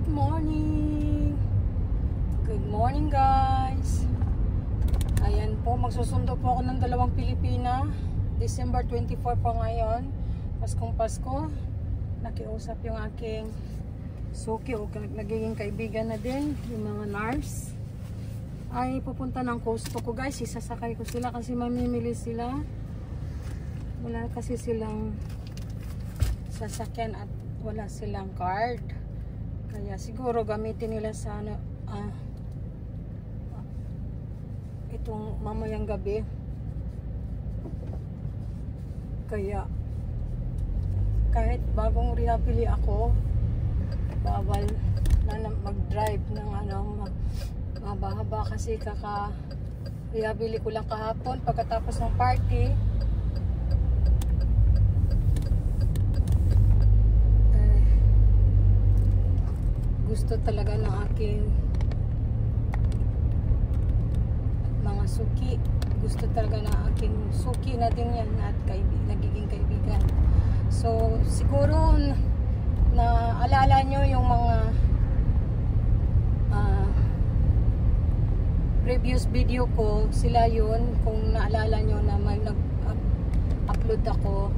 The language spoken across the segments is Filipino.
Good morning! Good morning guys! Ayan po, magsusundo po ako ng dalawang Pilipina. December 24 po ngayon. Paskong Pasko. Nakiusap yung aking suki o nagiging kaibigan na din, yung mga nurse. Ay pupunta ng Costco ko guys. Isasakay ko sila kasi mamimili sila. Wala kasi silang sasakyan at wala silang card. Kaya siguro gamitin nila sa itong mamayang gabi. Kaya kahit bagong rehabili ako, bawal na mag-drive ng mahaba kasi rehabili ko lang kahapon pagkatapos ng party. Gusto talaga ng aking mga suki. Gusto talaga ng aking suki na din yan at nagiging kaibigan. So, siguro na alala nyo yung mga previous video ko. Sila yun. Kung naalala nyo na may nag-upload ako.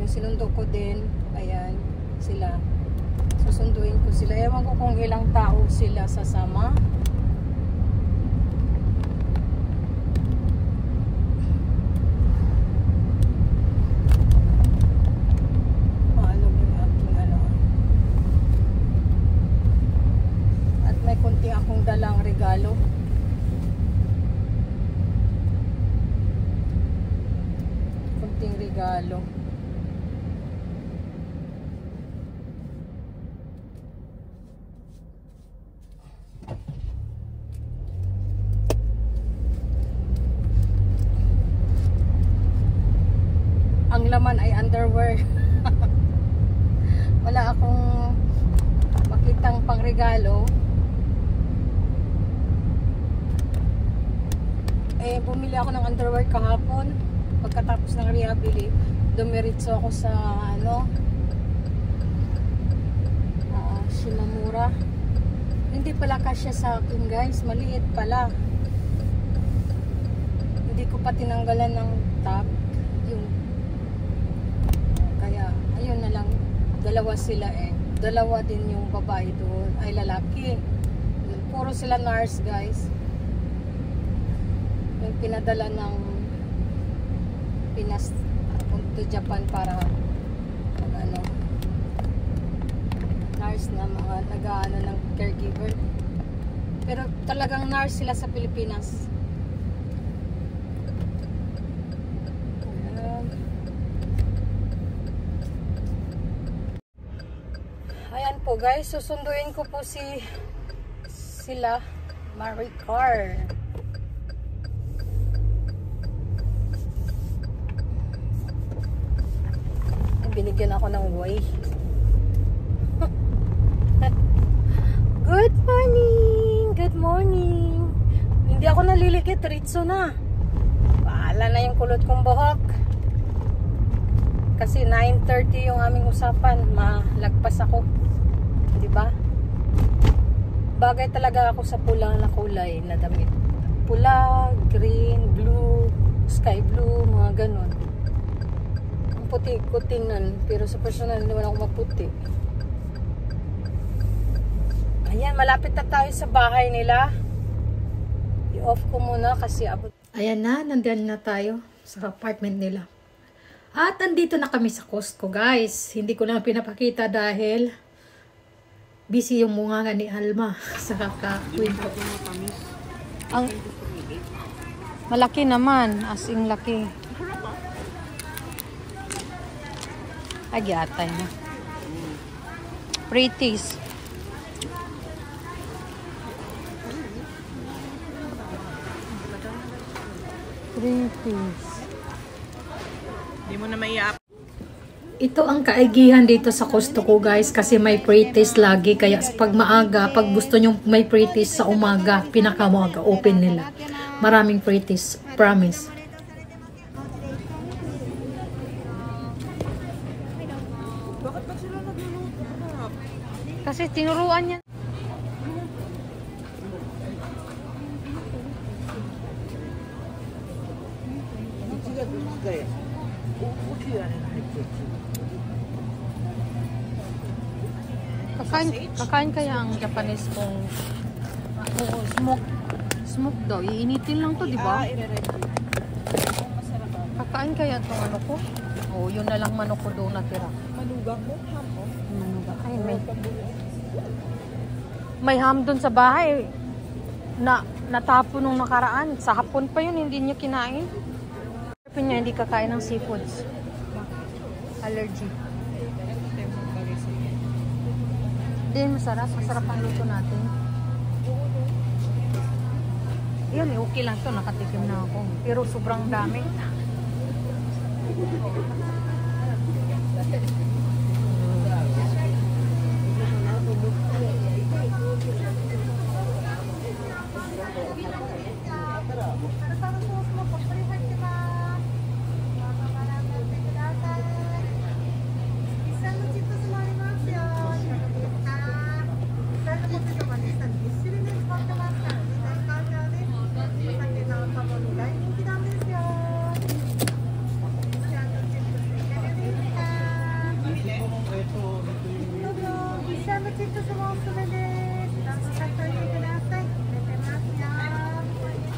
Yung sinundo ko din. Ayan, sila. Susunduin ko sila. Ewan ko kung ilang tao sila sasama. Maalog yung aking At may kunti akong dalang regalo. Kunting regalo. Ang laman ay underwear. Wala akong makitang pangregalo. Bumili ako ng underwear kahapon. Pagkatapos ng rehabili, dumiritso ako sa Shimamura. Hindi pala kasya sa akin guys. Maliit pala. Hindi ko pa tinanggalan ng top. Ayun na lang, dalawa sila dalawa din yung babae doon, ay lalaki. Puro sila nurse guys. Yung pinadala ng Pinas to Japan para nurse na mga nag-aano ng caregiver. Pero talagang nurse sila sa Pilipinas. Ayan po guys, susunduin ko po sila Maricar. Binigyan ako ng way. Good morning! Good morning! Hindi ako nalilikit, ritso na. Bahala na yung kulot kong buhok. Kasi 9:30 yung aming usapan, malagpas ako. Diba? Bagay talaga ako sa pula na kulay na damit. Pula, green, blue, sky blue, mga ganon. Ang puti ko tingnan, pero sa personal hindi naman ako maputi. Ayan, malapit na tayo sa bahay nila. I-off ko muna kasi abot. Ayan na, nandiyan na tayo sa apartment nila. At andito na kami sa Costco guys. Hindi ko na pinapakita dahil busy yung munganga ni Alma sa kakakwento. Ang malaki naman, as in laki. Agyatay na. Pretties. Pretties. Hindi mo na maiap. Ito ang kaigihan dito sa Costco guys kasi may pre-taste lagi. Kaya pag maaga, pag gusto nyo may pre-taste sa umaga, pinakamaga, open nila. Maraming pre-taste, promise. Bakit ba sila nagluluto? Kasi tinuruan niya. Kakain kaya ang Japanese kung smoke daw. Iinitin lang to, di ba? Kakain kaya itong ano ko? Oh, yun na lang manok ko doon natira. Manugang mo, ham mo. Manugang. Ay, may ham doon sa bahay. Natapon nung nakaraan. Sa hapon pa yun, hindi niya kinain. Niya, hindi kakain ng seafoods. Allergy. Hindi, masarap. Masarap ang luto natin. Yan, okay lang to. Nakatikim na ako. Pero sobrang dami.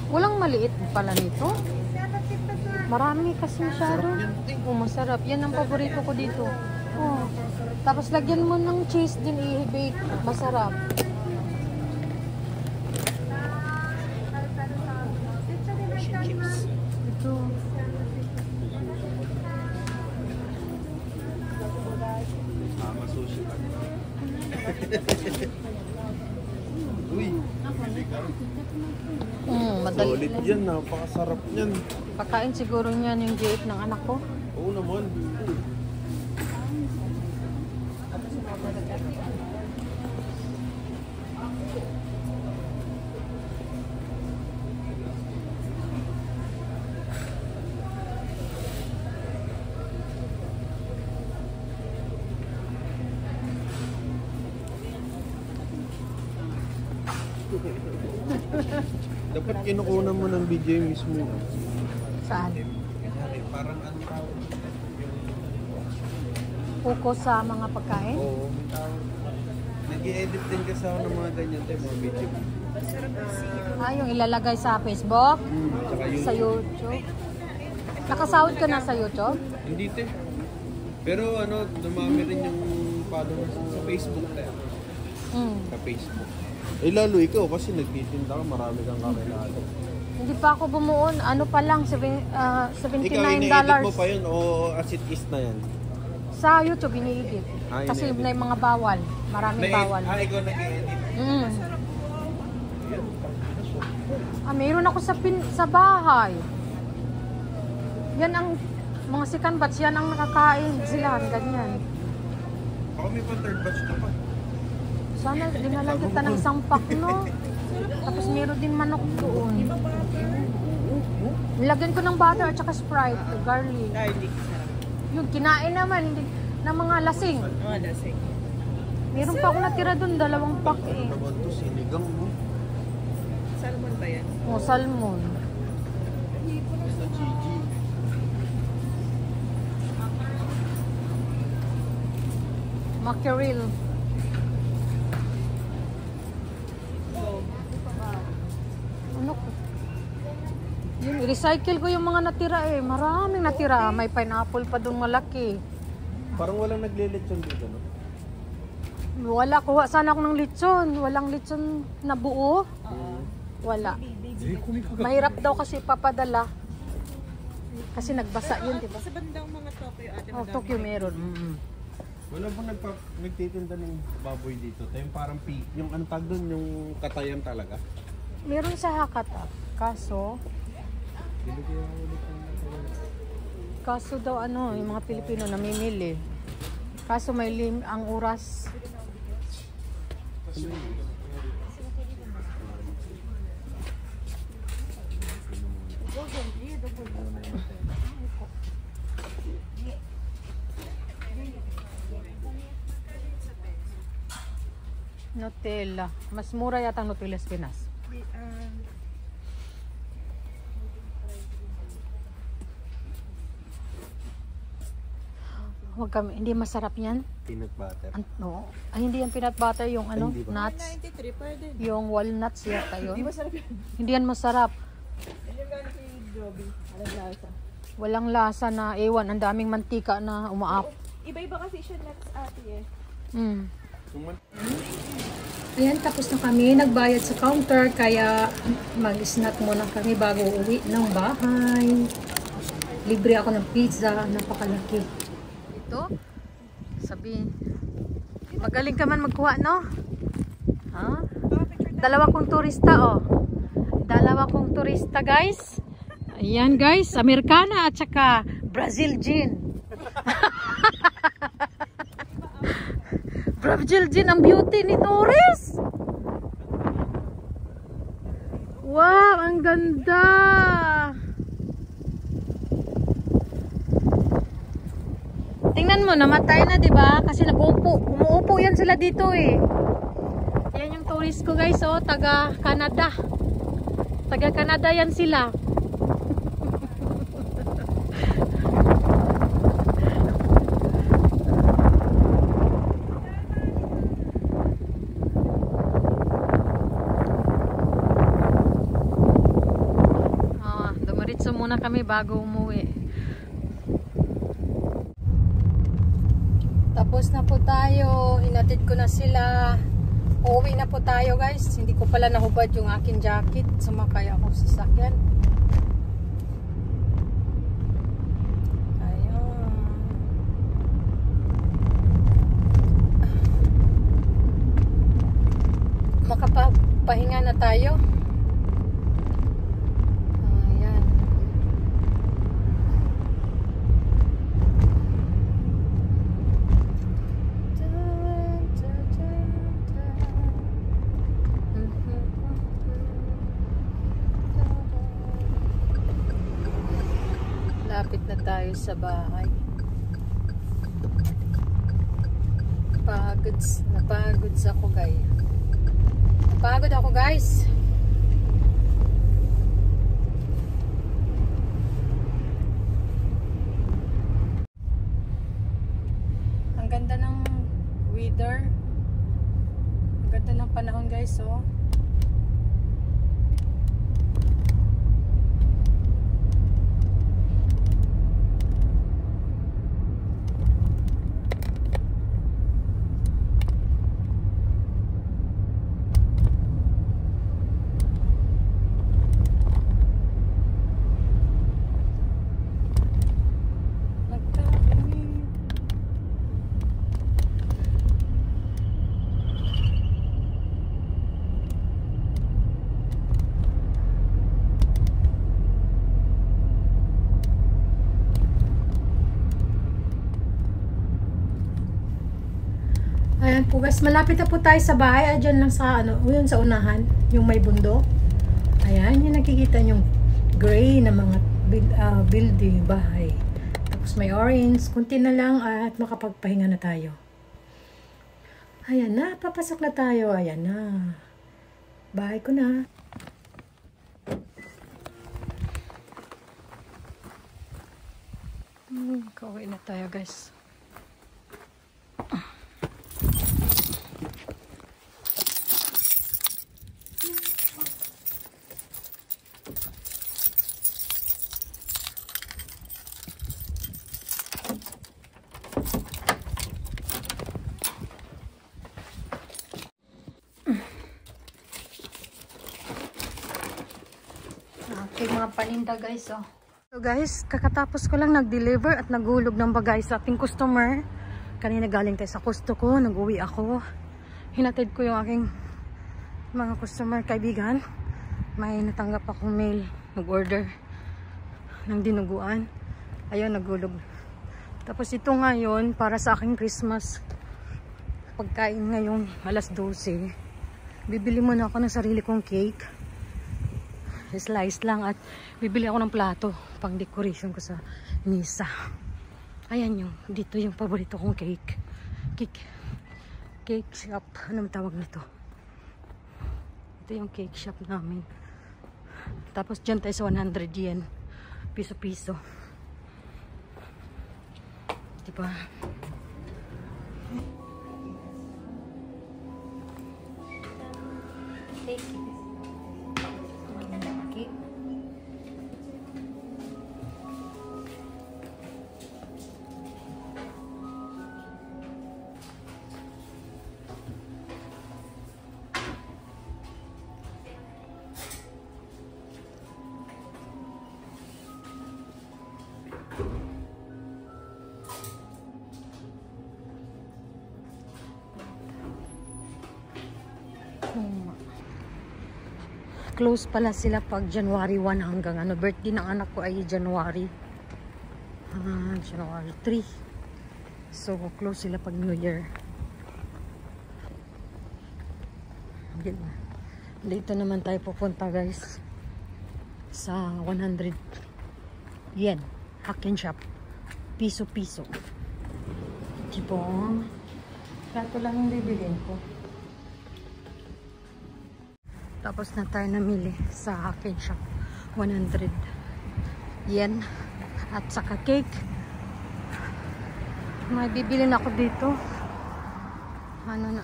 Walang maliit pala nito. Marami kasi masyado. Oh, masarap. Yan ang paborito ko dito. Oh. Tapos lagyan mo ng cheese din i-bake. Masarap. Ito. Uy, Madali. solid yan, napakasarap yan. Pakain siguro niyan yung GF ng anak ko. Oo naman. Dapat kinukunan mo ng video mismo. Saan? Kaya parang ano tawag? Focus sa mga pagkain? Oo, may tawag. Nag-i-edit din kasi ako ng mga ganyan tayo, mga video. Yung ilalagay sa Facebook? Tsaka yun. Sa YouTube? Nakasahod ka na sa YouTube? Hindi te. Pero ano, dumami rin yung followers sa Facebook tayo. Sa Facebook. Eh lalo ikaw kasi nagtitinda ka, marami kang kakilala. Hindi pa ako bumuon. Ano pa lang, $79. Ikaw, ina-edit mo pa yun o as it is na yan? Sa YouTube, ini-edit. Kasi may mga bawal. Maraming bawal. Ikaw nag-edit? Mayroon ako sa bahay. Yan ang mga second batch, yan ang nakakain sila. Ganyan. Ako may pang third batch na pa. Sana dinalang kita ng isang pack, no? Tapos meron din manok doon. Nilagyan ko ng butter at saka Sprite, garlic. Garlic. Yung kinain naman, hindi, ng mga lasing. Lasing. Meron pa ako natira doon, 2 pack eh. Ano naman to, sinigang mo? Salmon ba yan? Oh, salmon. Sa Gigi. Mackerel. Ano ko? Yun, recycle ko yung mga natira eh. Maraming natira. May pineapple pa doon malaki. Parang walang naglilitsyon dito, no? Wala. Kuha sana ako ng lechon. Walang lechon na buo. Wala. Mahirap daw kasi papadala. Kasi nagbasa yun, diba? Sa bandang mga Tokyo ate. Oh, Tokyo meron. Wala bang nagtitinda ng baboy dito? Tayo yung parang yung ano tag doon, yung katayan talaga. Meron sa Hakata. Kaso daw ano, yung mga Pilipino namimili. Kaso may ang oras. Nutella. Mas mura yata ang Nutella sa Pinas. Huwag kami, hindi masarap yan. Peanut butter. No. Ay, hindi yan peanut butter, yung ano, Hindi ba? nuts. 93 pwede. Yung walnuts yata yun. Di ba sarap yun? Hindi yan masarap. Yung gano'n kay Joby. Alam lasa. Walang lasa na ewan. Ang daming mantika na umaap. Iba-iba kasi siya nuts ate eh. Mm. Ayan, tapos na kami. Nagbayad sa counter. Kaya mag-snack muna kami bago uwi ng bahay. Libre ako ng pizza. Napakalaki. Ito, sabihin, magaling ka man magkuha, no? Ha? Dalawa kong turista, oh. Dalawa kong turista, guys. Ayan, guys. Americana at saka Brazil gin. Brazil gin ang beauty ni Doris. Wow, ang ganda. Tingnan mo, namatay na, 'di ba? Kasi nag-uupo. Umuupo 'yan sila dito eh. Yan yung tourist ko, guys, oh, taga Canada. Taga Canada 'yan sila. Dumiretso muna kami bago umuwi. Tapos na po tayo, hinatid ko na sila. Uuwi na po tayo, guys. Hindi ko pala nahubad yung akin jacket. Sumakay ako sa sasakyan. Ayun. Makapahinga na tayo. Lapit na tayo sa bahay. Napagod ako, guys. Napagod ako, guys. Ang ganda ng weather. Ang ganda ng panahon, guys, oh. Ayan po, guys, malapit na po tayo sa bahay. Diyan lang sa ano, yun sa unahan, yung may bundok. Ayan, yung nakikita yung gray na mga building, bahay. Tapos may orange, kunti na lang at makapagpahinga na tayo. Ayan na, papasok na tayo. Ayan na. Bahay ko na. Kauwi na tayo, guys. Okay, mga paninda, guys, oh. So guys, kakatapos ko lang nag-deliver at naghulog ng bagay sa ating customer. Kanina galing tayo sa Costco, nag-uwi ako. Hinatid ko yung aking mga customer, kaibigan. May natanggap akong mail, nag-order ng dinuguan. Ayun, naghulog. Tapos ito ngayon, para sa aking Christmas pagkain ngayong alas 12. Bibili muna ako ng sarili kong cake. Slice lang at bibili ako ng plato pang decoration ko sa misa. Ayan yung dito yung paborito kong cake. cake shop. Anong tawag nito? Ito yung cake shop namin. Tapos dyan tayo sa 100 yen. Piso-piso. Diba? Take it. Okay. Close pala sila pag January 1 hanggang ano. Birthday ng anak ko ay January. January 3. So, close sila pag New Year. Dito naman tayo pupunta guys. Sa 100 yen. Hakken shop. Piso-piso. Tipo, kato lang yung bibilin ko. Tapos na tayo namili sa Hakken shop. 100 yen. At saka cake. May bibilin ako dito. Ano na.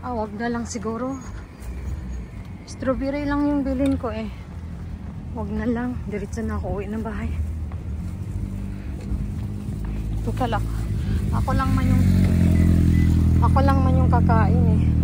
Wag na lang siguro. Strawberry lang yung bilin ko eh. Wag na lang. Diretso na ako uwi ng bahay. Tukalak. Ako lang man yung kakain eh.